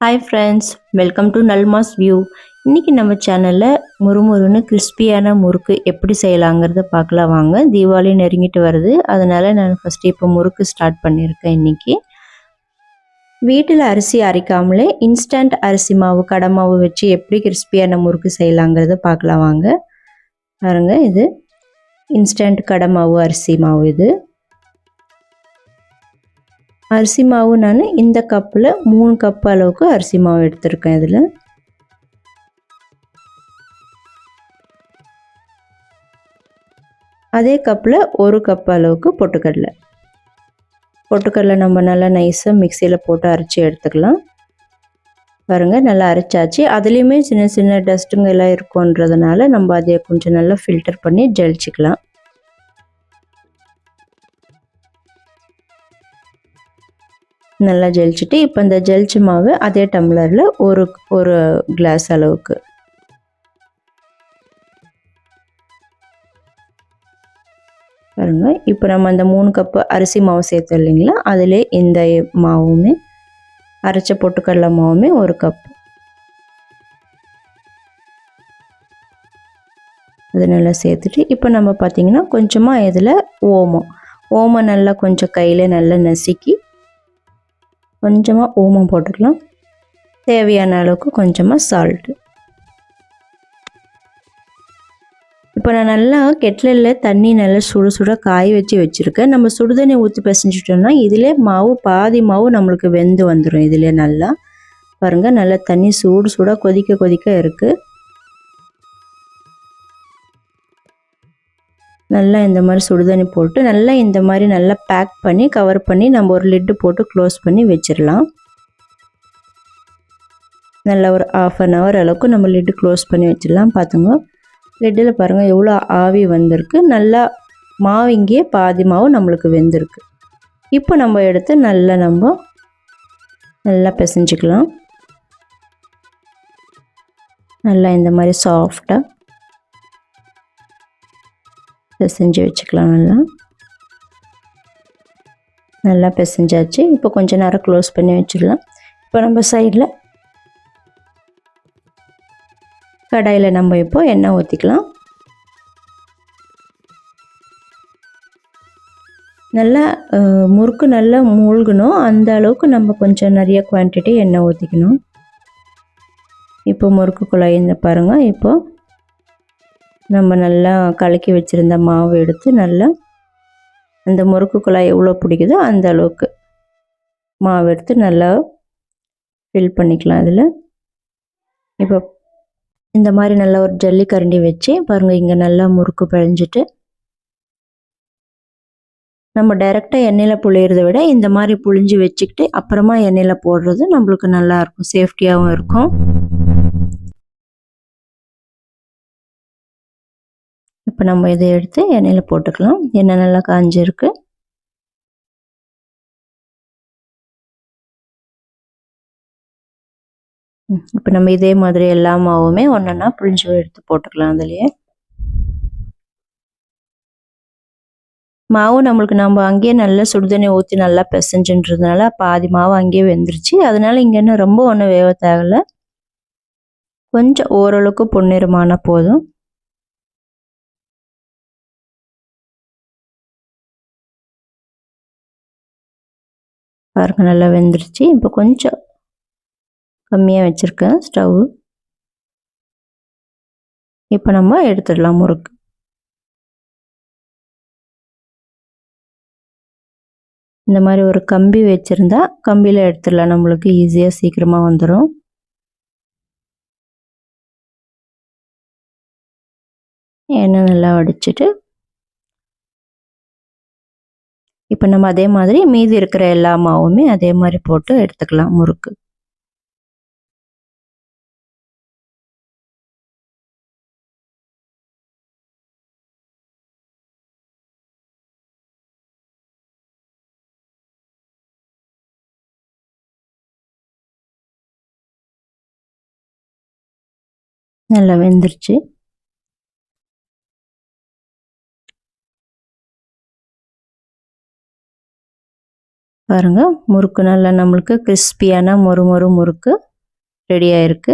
Hi friends, welcome to நல்மாஸ் view. இன்றைக்கி நம்ம சேனலில் முறுமுறுன்னு கிறிஸ்பியான முறுக்கு எப்படி செய்யலாங்கிறத பார்க்கலாம் வாங்க. தீபாவளி நெருங்கிட்டு வருது, அதனால் நான் ஃபஸ்ட்டு இப்போ முறுக்கு ஸ்டார்ட் பண்ணியிருக்கேன். இன்றைக்கி வீட்டில் அரிசி அரைக்காமலே இன்ஸ்டன்ட் அரிசி மாவு, கடை மாவு வச்சு எப்படி கிறிஸ்பியான முறுக்கு செய்யலாங்கிறத பார்க்கலாம் வாங்க. பாருங்கள், இது இன்ஸ்டன்ட் கடை மாவு, அரிசி மாவு. இது அரிசி மாவு நான் இந்த கப்பில் 3 கப் அளவுக்கு அரிசி மாவு எடுத்திருக்கேன். இதில் அதே கப்பில் 1 கப் அளவுக்கு பொட்டுக்கடலை நம்ம நல்லா நைஸாக மிக்சியில் போட்டு அரைச்சி எடுத்துக்கலாம். பாருங்கள், நல்லா அரைச்சாச்சு. அதுலேயுமே சின்ன சின்ன டஸ்ட்டுங்க எல்லாம் இருக்குன்றதுனால நம்ம அதை கொஞ்சம் நல்லா ஃபில்டர் பண்ணி ஜலிச்சிக்கலாம். நல்லா ஜலிச்சுட்டு இப்போ இந்த ஜலிச்ச மாவு அதே டம்ளரில் ஒரு கிளாஸ் அளவுக்கு பாருங்க. இப்போ நம்ம அந்த 3 கப்பு அரிசி மாவு சேர்த்தோம் இல்லைங்களா, அதிலே இந்த மாவுமே அரைச்ச பொட்டுக்கடலை மாவுமே 1 கப் அது நல்லா சேர்த்துட்டு இப்போ நம்ம பார்த்திங்கன்னா கொஞ்சமாக இதில் ஓமம் நல்லா கொஞ்சம் கையில் நல்லா நசுக்கி கொஞ்சமாக ஓமம் போட்டுக்கலாம். தேவையான அளவுக்கு கொஞ்சமாக சால்ட்டு. இப்போ நான் நல்லா கெட்டிலில் தண்ணி நல்லா சுட காய வச்சுருக்கேன். நம்ம சுடுதண்ணி ஊற்றி பிசைஞ்சிட்டோம்னா இதிலே மாவு பாதி மாவு நம்மளுக்கு வெந்து வந்துடும். இதிலே நல்லா பாருங்கள், நல்லா தண்ணி சூடாக கொதிக்க இருக்குது. நல்லா இந்த மாதிரி சுடுதண்ணி போட்டு நல்லா இந்த மாதிரி நல்லா பேக் பண்ணி கவர் பண்ணி நம்ம ஒரு லிட்டு போட்டு க்ளோஸ் பண்ணி வச்சிடலாம். நல்லா ஒரு 1/2 hour அளவுக்கு நம்ம லிட்டு க்ளோஸ் பண்ணி வச்சிடலாம். பார்த்துங்க, லிட்டில் பாருங்கள் எவ்வளோ ஆவி வந்திருக்கு. நல்லா மாவு இங்கேயே பாதி மாவு நம்மளுக்கு வெந்திருக்கு. இப்போ நம்ம எடுத்து நல்லா பிசைஞ்சிக்கலாம். நல்லா இந்த மாதிரி சாஃப்டாக பிசைஞ்சு வச்சுக்கலாம். நல்லா பிசைஞ்சாச்சு. இப்போ கொஞ்ச நேரம் க்ளோஸ் பண்ணி வச்சிடலாம். இப்போ நம்ம சைடில் கடாயில் நம்ம இப்போ எண்ணெய் ஊற்றிக்கலாம். நல்லா முறுக்கு நல்லா மூழ்கணும், அந்த அளவுக்கு நம்ம கொஞ்சம் நிறைய குவான்டிட்டி எண்ணெய் ஊற்றிக்கணும். இப்போ முறுக்கு குழாய் இந்த பாருங்கள், இப்போ நம்ம நல்லா கலக்கி வச்சுருந்த மாவு எடுத்து நல்லா அந்த முறுக்கு குழாய் எவ்வளோ பிடிக்குதோ அந்த அளவுக்கு மாவு எடுத்து நல்லா ஃபில் பண்ணிக்கலாம். அதில் இப்போ இந்த மாதிரி நல்லா ஒரு ஜல்லி கரண்டி வச்சு பாருங்கள், இங்கே நல்லா முறுக்கு பிழிஞ்சிட்டு நம்ம டைரெக்டாக எண்ணெயில் புழியறத விட இந்த மாதிரி புழிஞ்சு வச்சுக்கிட்டு அப்புறமா எண்ணெயில் போடுறது நம்மளுக்கு நல்லாயிருக்கும், சேஃப்டியாகவும் இருக்கும். இப்போ நம்ம இதை எடுத்து எண்ணெயில் போட்டுக்கலாம். எண்ணெய் நல்லா காஞ்சிருக்கு. இப்போ நம்ம இதே மாதிரி எல்லா மாவுமே ஒன்றா புழிஞ்சு எடுத்து போட்டுக்கலாம். அதுலேயே மாவு நம்மளுக்கு நம்ம அங்கேயே நல்லா சுடுதண்ணி ஊற்றி நல்லா பிசைஞ்சுன்றதுனால பாதி மாவு அங்கேயே வெந்துருச்சு. அதனால இங்கே என்ன ரொம்ப ஒன்றும் வேக தேவையில்ல, கொஞ்சம் ஓரளவுக்கு பொன்னிறமான போதும். பாருங்கள், நல்லா வெந்துருச்சு. இப்போ கொஞ்சம் கம்மியாக வச்சுருக்கேன் ஸ்டவ். இப்போ நம்ம எடுத்துடலாம் முறுக்கு. இந்த மாதிரி ஒரு கம்பி வச்சுருந்தா கம்பியில் எடுத்துடலாம், நம்மளுக்கு ஈஸியாக சீக்கிரமாக வந்துடும். எண்ணெய் நல்லா வடிச்சிட்டு இப்போ நம்ம அதே மாதிரி மீதி இருக்கிற எல்லா மாவுமே அதே மாதிரி போட்டு எடுத்துக்கலாம் முறுக்கு. நல்லா வெந்துருச்சு. பாருங்கள், முறுக்கு நல்லா நம்மளுக்கு கிறிஸ்பியான மொறு முறுக்கு ரெடி ஆயிருக்கு.